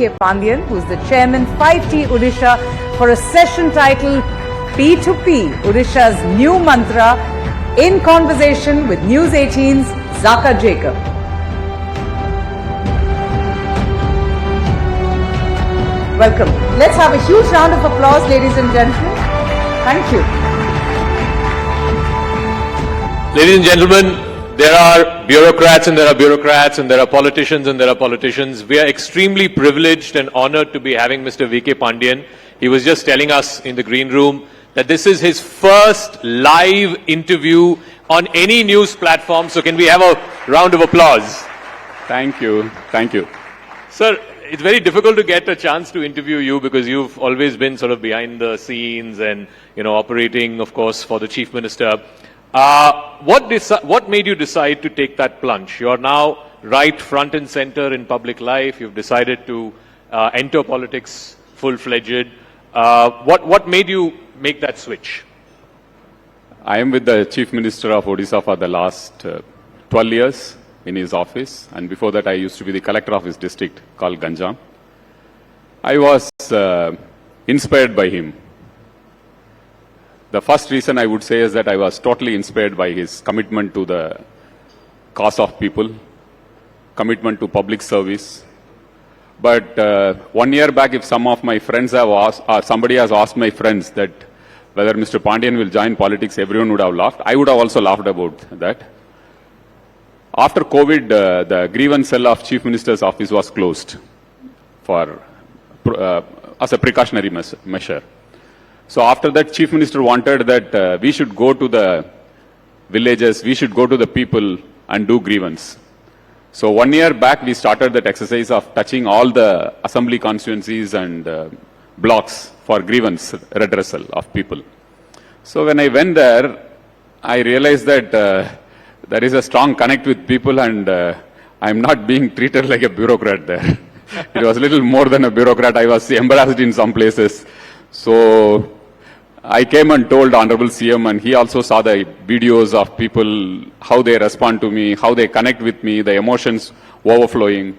K Pandian, who is the chairman 5T Odisha, for a session titled P2P, Odisha's new mantra, in conversation with News18's Zaka Jacob. Welcome. Let's have a huge round of applause, ladies and gentlemen. Thank you. Ladies and gentlemen, there are bureaucrats and there are bureaucrats and there are politicians and there are politicians. We are extremely privileged and honored to be having Mr. V K Pandian. He was just telling us in the green room that this is his first live interview on any news platform. So can we have a round of applause? Thank you. Thank you. Sir, it's very difficult to get a chance to interview you because you've always been sort of behind the scenes and, operating, of course, for the Chief Minister. What made you decide to take that plunge? You're now right front and center in public life. You've decided to enter politics full-fledged. What made you make that switch? I am with the Chief Minister of Odisha for the last 12 years in his office. And before that, I used to be the collector of his district called Ganjam. I was inspired by him. The first reason I would say is that I was totally inspired by his commitment to the cause of people, commitment to public service. But 1 year back, if some of my friends have asked, or somebody has asked my friends that whether Mr. Pandian will join politics, everyone would have laughed. I would have also laughed about that. After COVID, the grievance cell of Chief Minister's office was closed as a precautionary measure. So after that, Chief Minister wanted that we should go to the villages, we should go to the people and do grievance. So 1 year back, we started that exercise of touching all the assembly constituencies and blocks for grievance redressal of people. So when I went there, I realized that there is a strong connect with people and I'm not being treated like a bureaucrat there. It was a little more than a bureaucrat. I was embarrassed in some places. So I came and told Honorable CM, and he also saw the videos of people, how they respond to me, how they connect with me, the emotions overflowing.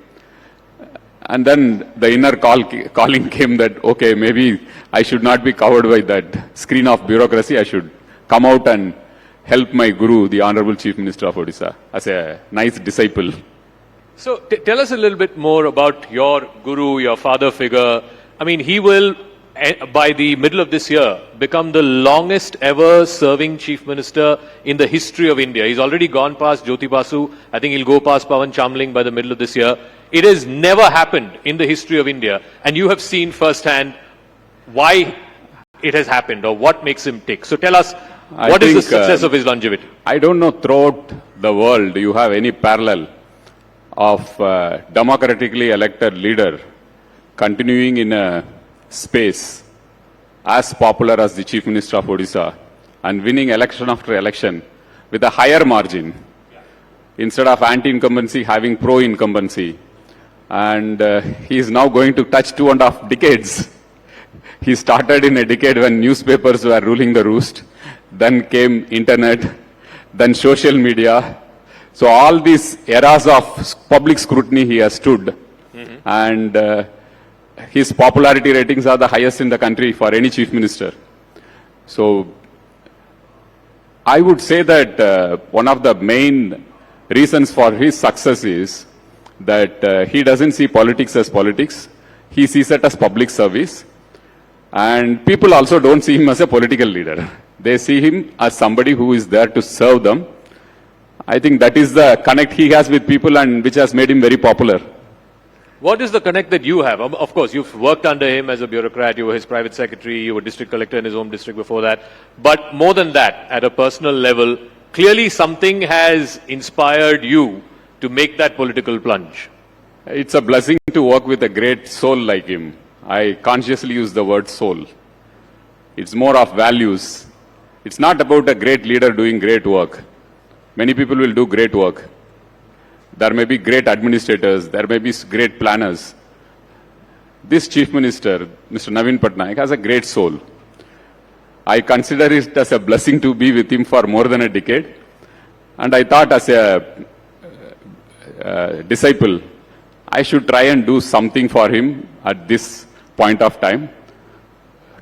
And then the inner calling came that, okay, maybe I should not be covered by that screen of bureaucracy. I should come out and help my guru, the Honorable Chief Minister of Odisha, as a nice disciple. So tell us a little bit more about your guru, your father figure. I mean, he will, by the middle of this year, become the longest ever serving Chief Minister in the history of India. He's already gone past Jyoti Basu. I think he'll go past Pawan Chamling by the middle of this year. It has never happened in the history of India. And you have seen firsthand why it has happened or what makes him tick. So tell us, what is the success of his longevity? I don't know throughout the world you have any parallel of a democratically elected leader continuing in a space as popular as the Chief Minister of Odisha and winning election after election with a higher margin instead of anti-incumbency having pro-incumbency. And he is now going to touch 2.5 decades. He started in a decade when newspapers were ruling the roost. Then came internet, then social media. So all these eras of public scrutiny he has stood. And his popularity ratings are the highest in the country for any Chief Minister. So I would say that one of the main reasons for his success is that he doesn't see politics as politics. He sees it as public service. And people also don't see him as a political leader. They see him as somebody who is there to serve them. I think that is the connect he has with people and which has made him very popular. What is the connect that you have? Of course, you've worked under him as a bureaucrat, you were his private secretary, you were district collector in his home district before that. But more than that, at a personal level, clearly something has inspired you to make that political plunge. It's a blessing to work with a great soul like him. I consciously use the word soul. It's more of values. It's not about a great leader doing great work. Many people will do great work. There may be great administrators, there may be great planners. This Chief Minister, Mr. Naveen Patnaik, has a great soul. I consider it as a blessing to be with him for more than a decade. And I thought as a disciple, I should try and do something for him at this point of time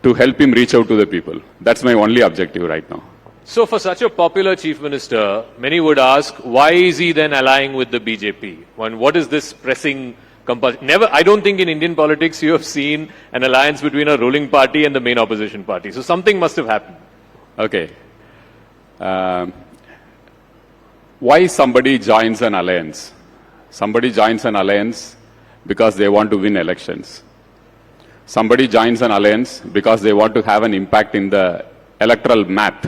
to help him reach out to the people. That's my only objective right now. So for such a popular chief minister, many would ask, why is he then allying with the BJP? What is this pressing compulsion? Never, I don't think in Indian politics you have seen an alliance between a ruling party and the main opposition party. So something must have happened. Okay. Why somebody joins an alliance? Somebody joins an alliance because they want to win elections. Somebody joins an alliance because they want to have an impact in the electoral map.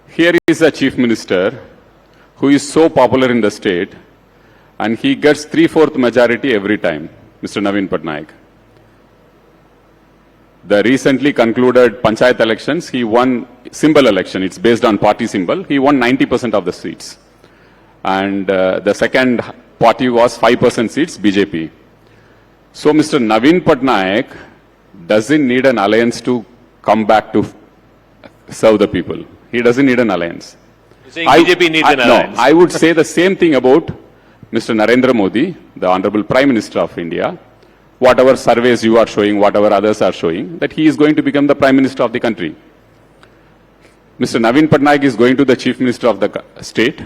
Here is a chief minister who is so popular in the state and he gets 3/4 majority every time, Mr. Naveen Patnaik. The recently concluded Panchayat elections, he won symbol election. It's based on party symbol. He won 90% of the seats. And the second party was 5% seats, BJP. So Mr. Naveen Patnaik doesn't need an alliance to come back to serve the people. He doesn't need an alliance. You're saying BJP needs an alliance? No, I would say the same thing about Mr. Narendra Modi, the Honorable Prime Minister of India. Whatever surveys you are showing, whatever others are showing, that he is going to become the Prime Minister of the country. Mr. Naveen Patnaik is going to the Chief Minister of the state,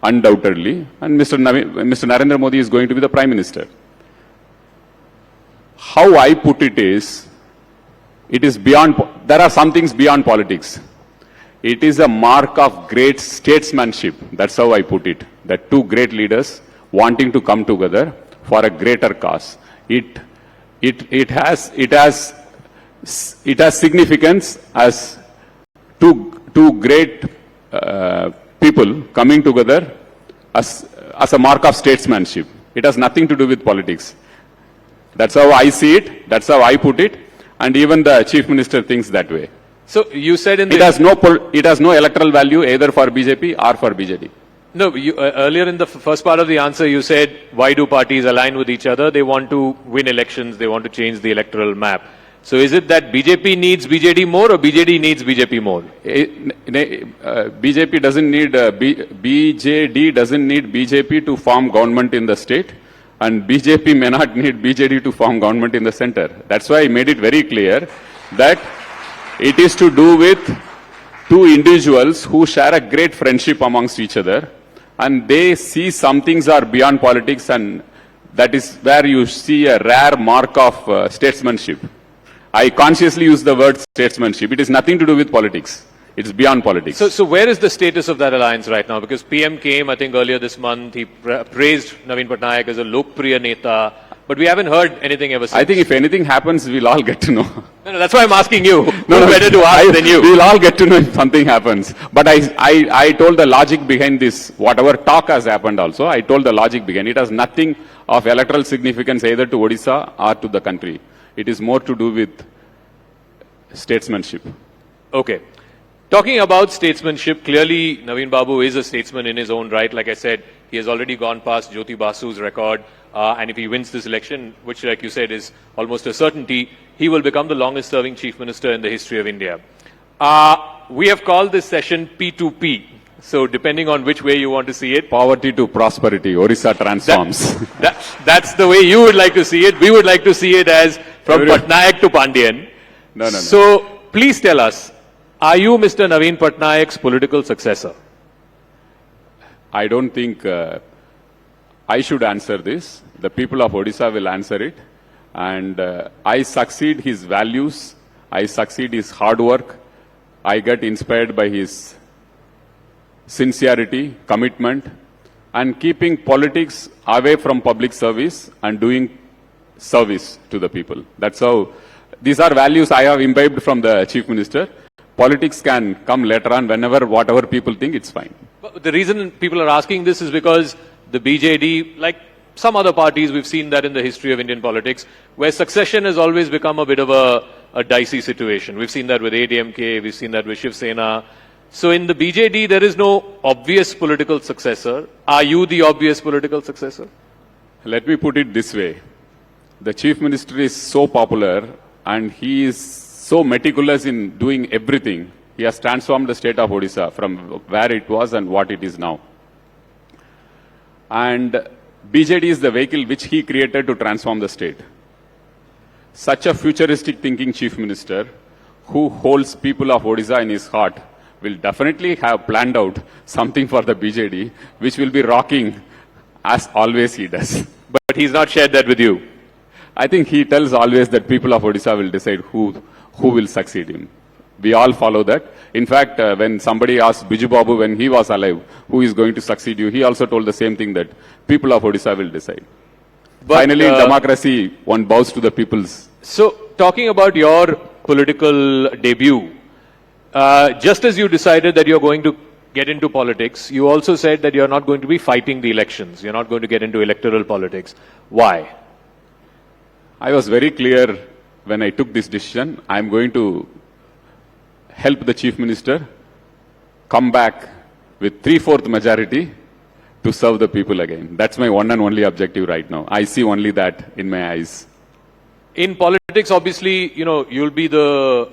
undoubtedly, and Mr. Narendra Modi is going to be the Prime Minister. How I put it is beyond, there are some things beyond politics. It is a mark of great statesmanship. That's how I put it. That two great leaders wanting to come together for a greater cause. It has significance as two great people coming together as a mark of statesmanship. It has nothing to do with politics. That's how I see it. That's how I put it. And even the chief minister thinks that way. So you said in the... It has no electoral value either for BJP or for BJD. No, earlier in the first part of the answer you said, why do parties align with each other? They want to win elections, they want to change the electoral map. So is it that BJP needs BJD more or BJD needs BJP more? BJD doesn't need BJP to form government in the state, and BJP may not need BJD to form government in the center. That's why I made it very clear that it is to do with two individuals who share a great friendship amongst each other, and they see some things are beyond politics, and that is where you see a rare mark of statesmanship. I consciously use the word statesmanship. It is nothing to do with politics. It's beyond politics. So where is the status of that alliance right now? Because PM came, I think, earlier this month. He praised Naveen Patnaik as a Lokpriya Neta. But we haven't heard anything ever since. I think if anything happens, we'll all get to know. No, that's why I'm asking you. No, better to ask than you. We'll all get to know if something happens. But I told the logic behind this. Whatever talk has happened also, I told the logic behind. It has nothing of electoral significance either to Odisha or to the country. It is more to do with statesmanship. Okay. Talking about statesmanship, clearly Naveen Babu is a statesman in his own right. Like I said, he has already gone past Jyoti Basu's record. And if he wins this election, which like you said is almost a certainty, he will become the longest serving chief minister in the history of India. We have called this session P2P. So depending on which way you want to see it. Poverty to prosperity, Odisha transforms. That's the way you would like to see it. We would like to see it as from Patnaik to Pandian. No. So please tell us, are you Mr. Naveen Patnaik's political successor? I don't think I should answer this. The people of Odisha will answer it. And I succeed his values. I succeed his hard work. I get inspired by his sincerity, commitment, and keeping politics away from public service and doing service to the people. That's how, these are values I have imbibed from the Chief Minister. Politics can come later on whenever, whatever people think, it's fine. But the reason people are asking this is because the BJD, like some other parties, we've seen that in the history of Indian politics, where succession has always become a bit of a dicey situation. We've seen that with ADMK, we've seen that with Shiv Sena. So in the BJD, there is no obvious political successor. Are you the obvious political successor? Let me put it this way. The Chief Minister is so popular and he is so meticulous in doing everything. He has transformed the state of Odisha from where it was and what it is now. And BJD is the vehicle which he created to transform the state. Such a futuristic thinking chief minister who holds people of Odisha in his heart will definitely have planned out something for the BJD which will be rocking as always he does. But he's not shared that with you. I think he tells always that people of Odisha will decide who will succeed him. We all follow that. In fact, when somebody asked Biju Babu when he was alive, who is going to succeed you, he also told the same thing, that people of Odisha will decide. But, finally, in democracy, one bows to the people's. So, talking about your political debut, just as you decided that you're going to get into politics, you also said that you're not going to be fighting the elections. You're not going to get into electoral politics. Why? I was very clear when I took this decision. I'm going to help the chief minister come back with 3/4 majority to serve the people again. That's my one and only objective right now. I see only that in my eyes. In politics, obviously, you'll be the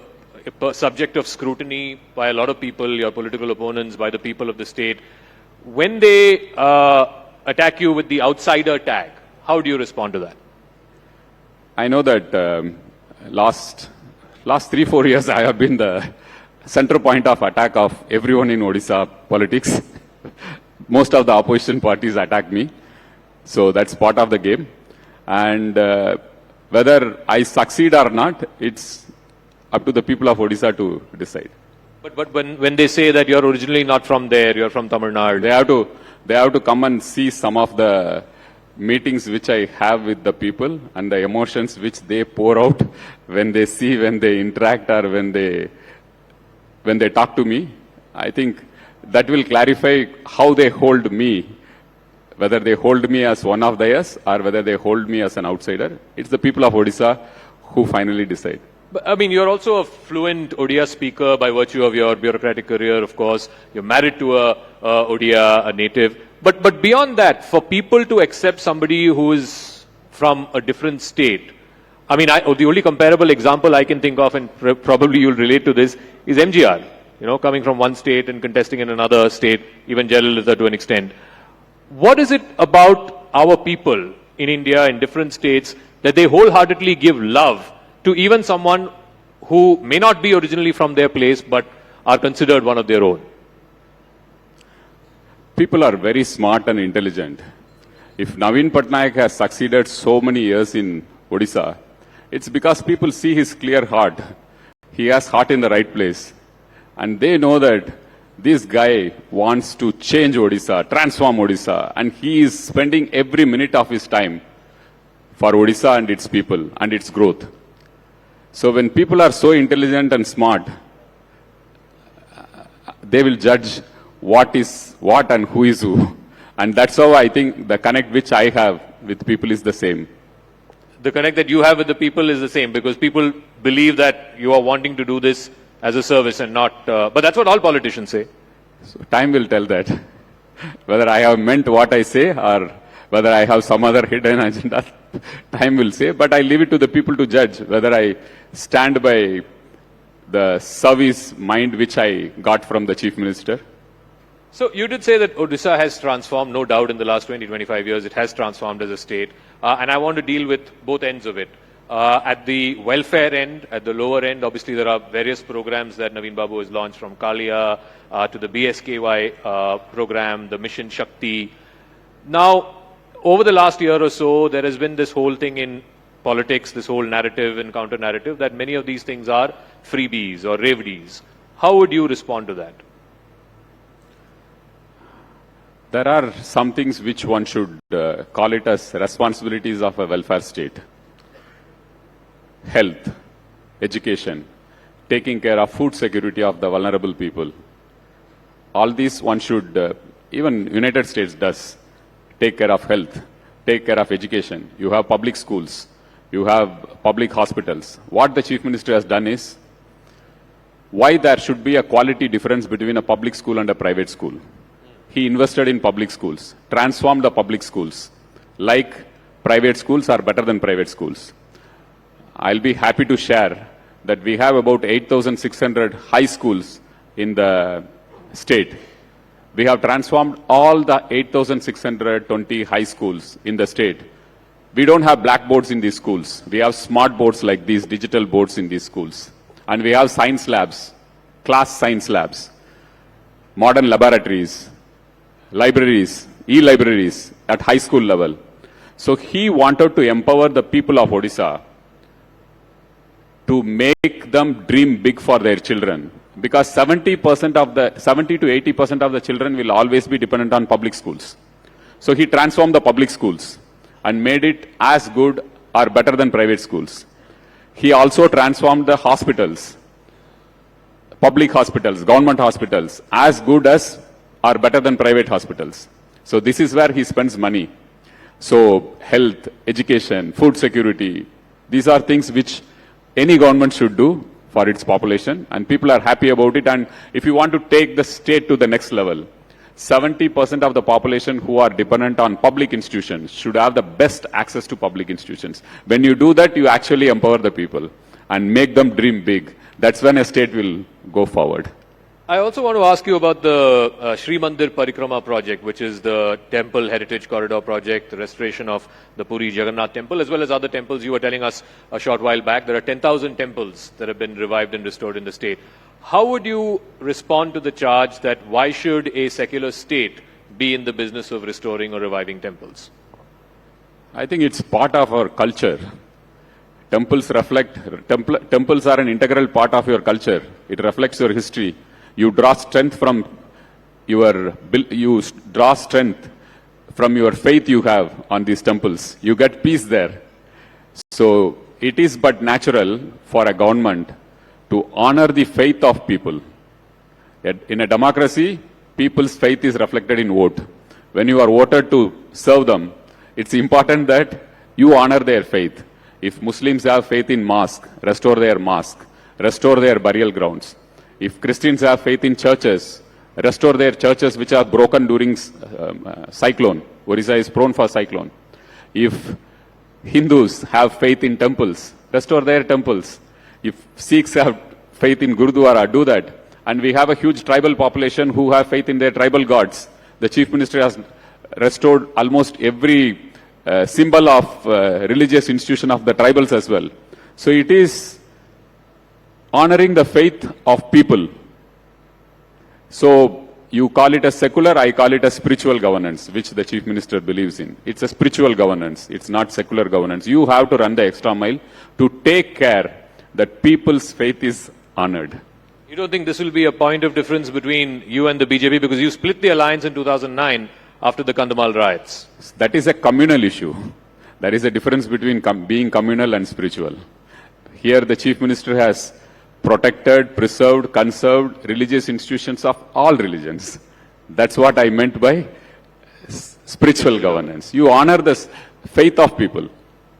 subject of scrutiny by a lot of people, your political opponents, by the people of the state. When they attack you with the outsider tag, how do you respond to that? I know that last 3-4 years I have been the center point of attack of everyone in Odisha politics. Most of the opposition parties attack me. So that's part of the game. And whether I succeed or not, it's up to the people of Odisha to decide. But when they say that you're originally not from there, you're from Tamil Nadu, they have to come and see some of the meetings which I have with the people and the emotions which they pour out when they see, when they interact, or when they talk to me. I think that will clarify how they hold me, whether they hold me as one of theirs or whether they hold me as an outsider. It's the people of Odisha who finally decide. But, I mean, you're also a fluent Odia speaker by virtue of your bureaucratic career, of course. You're married to a Odia, a native. But beyond that, for people to accept somebody who is from a different state, I mean, the only comparable example I can think of, and probably you'll relate to this, is MGR. Coming from one state and contesting in another state, even Jayalalitha to an extent. What is it about our people in India, in different states, that they wholeheartedly give love to even someone who may not be originally from their place, but are considered one of their own? People are very smart and intelligent. If Naveen Patnaik has succeeded so many years in Odisha, it's because people see his clear heart. He has heart in the right place. And they know that this guy wants to change Odisha, transform Odisha, and he is spending every minute of his time for Odisha and its people and its growth. So when people are so intelligent and smart, they will judge what is what and who is who. And that's how I think the connect which I have with people is the same. The connect that you have with the people is the same, because people believe that you are wanting to do this as a service and not... but that's what all politicians say. So time will tell that. Whether I have meant what I say or whether I have some other hidden agenda, time will say. But I leave it to the people to judge whether I stand by the service mind which I got from the Chief Minister. So you did say that Odisha has transformed, no doubt, in the last 20-25 years. It has transformed as a state. And I want to deal with both ends of it. At the welfare end, at the lower end, obviously there are various programs that Naveen Babu has launched, from Kalia to the BSKY program, the Mission Shakti. Now, over the last year or so, there has been this whole thing in politics, this whole narrative and counter-narrative, that many of these things are freebies or reveries. How would you respond to that? There are some things which one should call it as responsibilities of a welfare state. Health, education, taking care of food security of the vulnerable people. All these one should, even United States does, take care of health, take care of education. You have public schools, you have public hospitals. What the Chief Minister has done is, why there should be a quality difference between a public school and a private school. He invested in public schools, transformed the public schools, like private schools are better than private schools. I'll be happy to share that we have about 8,600 high schools in the state. We have transformed all the 8,620 high schools in the state. We don't have blackboards in these schools. We have smart boards like these, digital boards in these schools. And we have science labs, class science labs, modern laboratories, libraries, e-libraries at high school level. So he wanted to empower the people of Odisha to make them dream big for their children. Because 70 to 80% of the children will always be dependent on public schools. So he transformed the public schools and made it as good or better than private schools. He also transformed the hospitals, public hospitals, government hospitals, as good as or better than private hospitals. So this is where he spends money. So health, education, food security, these are things which any government should do for its population, and people are happy about it. And if you want to take the state to the next level, 70% of the population who are dependent on public institutions should have the best access to public institutions. When you do that, you actually empower the people and make them dream big. That's when a state will go forward. I also want to ask you about the Sri Mandir Parikrama project, which is the Temple Heritage Corridor project, the restoration of the Puri Jagannath Temple, as well as other temples. You were telling us a short while back, there are 10,000 temples that have been revived and restored in the state. How would you respond to the charge that why should a secular state be in the business of restoring or reviving temples? I think it's part of our culture. Temples temples are an integral part of your culture. It reflects your history. You draw strength from your faith you have on these temples. You get peace there. So it is but natural for a government to honor the faith of people. In a democracy, people's faith is reflected in vote. When you are voted to serve them, it's important that you honor their faith. If Muslims have faith in mosque, restore their mosque, restore their burial grounds. If Christians have faith in churches, restore their churches which are broken during cyclone. Odisha is prone for cyclone. If Hindus have faith in temples, restore their temples. If Sikhs have faith in Gurudwara, do that. And we have a huge tribal population who have faith in their tribal gods. The Chief Minister has restored almost every symbol of religious institution of the tribals as well. So it is honoring the faith of people. So you call it a secular, I call it a spiritual governance, which the Chief Minister believes in. It's a spiritual governance. It's not secular governance. You have to run the extra mile to take care that people's faith is honored. You don't think this will be a point of difference between you and the BJP because you split the alliance in 2009 after the Kandhamal riots? That is a communal issue. There is a difference between being communal and spiritual. Here the Chief Minister has protected, preserved, conserved religious institutions of all religions. That's what I meant by spiritual governance. You honor the faith of people.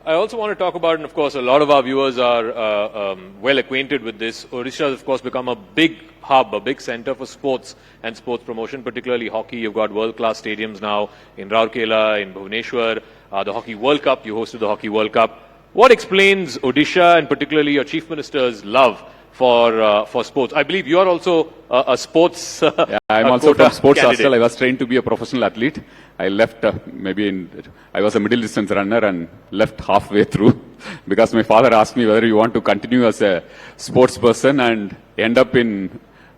I also want to talk about, and of course a lot of our viewers are well acquainted with this, Odisha has of course become a big hub, a big center for sports and sports promotion, particularly hockey. You've got world-class stadiums now in Rourkela, in Bhubaneswar, the Hockey World Cup, you hosted the Hockey World Cup. What explains Odisha and particularly your Chief Minister's love for sports? I believe you are also a sports I'm also from sports candidate. hostel. I was trained to be a professional athlete. I left I was a middle distance runner and left halfway through because my father asked me whether you want to continue as a sports person and end up in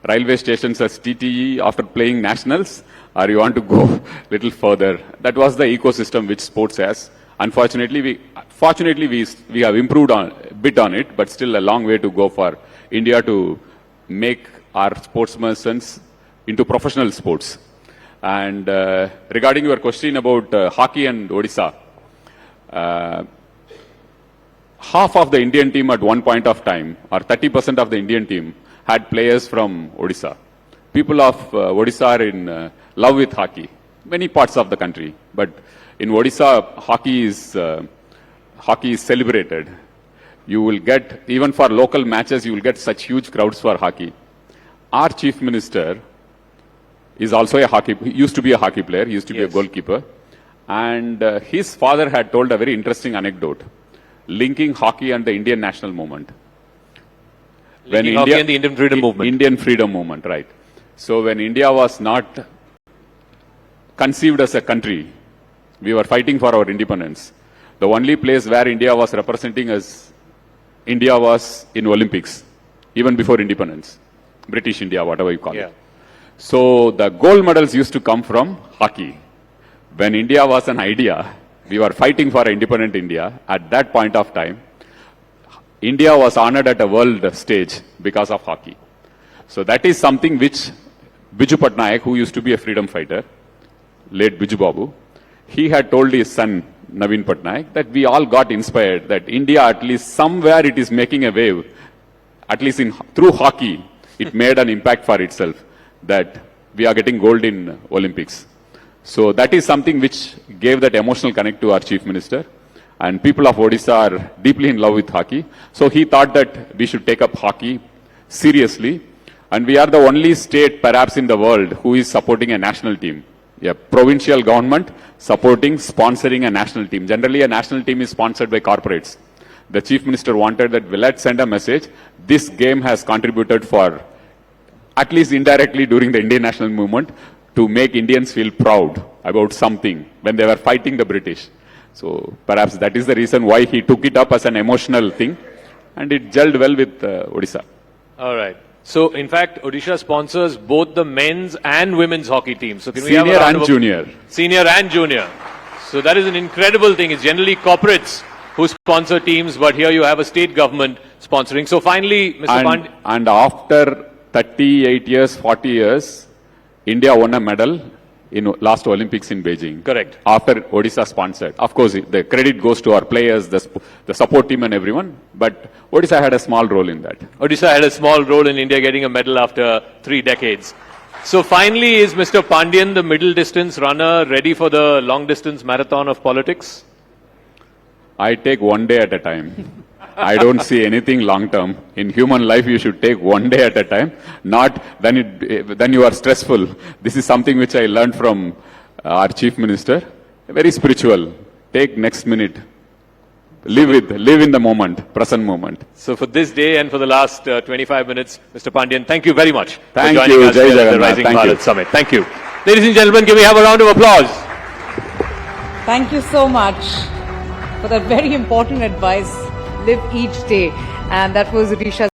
railway stations as TTE after playing nationals, or you want to go a little further. That was the ecosystem which sports has. Unfortunately, we have improved a bit on it, but still a long way to go for India to make our sportsmen into professional sports. And regarding your question about hockey and Odisha, half of the Indian team at one point of time, or 30% of the Indian team, had players from Odisha. People of Odisha are in love with hockey, many parts of the country. But in Odisha, hockey is celebrated. You will get, even for local matches, you will get such huge crowds for hockey. Our Chief Minister is also he used to be a hockey player, he used to be a goalkeeper. And his father had told a very interesting anecdote, linking hockey and the Indian national movement. Linking hockey and the Indian freedom movement. Indian freedom movement, right. So when India was not conceived as a country. We were fighting for our independence. The only place where India was representing us, India was in Olympics, even before independence. British India, whatever you call it. So the gold medals used to come from hockey. When India was an idea, we were fighting for independent India. At that point of time, India was honored at a world stage because of hockey. So that is something which Biju Patnaik, who used to be a freedom fighter, late Biju Babu, he had told his son Naveen Patnaik that we all got inspired that India, at least somewhere it is making a wave, at least through hockey, it made an impact for itself, that we are getting gold in Olympics. So that is something which gave that emotional connect to our Chief Minister. And people of Odisha are deeply in love with hockey. So he thought that we should take up hockey seriously. And we are the only state perhaps in the world who is supporting a national team. A provincial government supporting, sponsoring a national team. Generally a national team is sponsored by corporates. The Chief Minister wanted that, well, let's send a message. This game has contributed for, at least indirectly during the Indian national movement, to make Indians feel proud about something when they were fighting the British. So perhaps that is the reason why he took it up as an emotional thing, and it gelled well with Odisha. All right. So in fact, Odisha sponsors both the men's and women's hockey teams. So can we Senior have a round and of junior. Senior and junior. So that is an incredible thing. It's generally corporates who sponsor teams, but here you have a state government sponsoring. So finally, Mr. Pandian. And after 38 years, 40 years, India won a medal in last Olympics in Beijing. Correct. After Odisha sponsored. Of course, the credit goes to our players, the support team and everyone, but Odisha had a small role in that. Odisha had a small role in India getting a medal after 3 decades. So finally, is Mr. Pandian, the middle distance runner, ready for the long distance marathon of politics? I take one day at a time. I don't see anything long term. In human life, you should take one day at a time. Not then you are stressful. This is something which I learned from our Chief Minister. Very spiritual. Take next minute. Live in the moment, present moment. So for this day and for the last 25 minutes, Mr. Pandian, thank you very much Thank for joining you, us Jai here at the Jagannath. Rising Thank Bharat you. Summit. Thank you. Ladies and gentlemen, can we have a round of applause? Thank you so much for that very important advice. Live each day. And that was Odisha.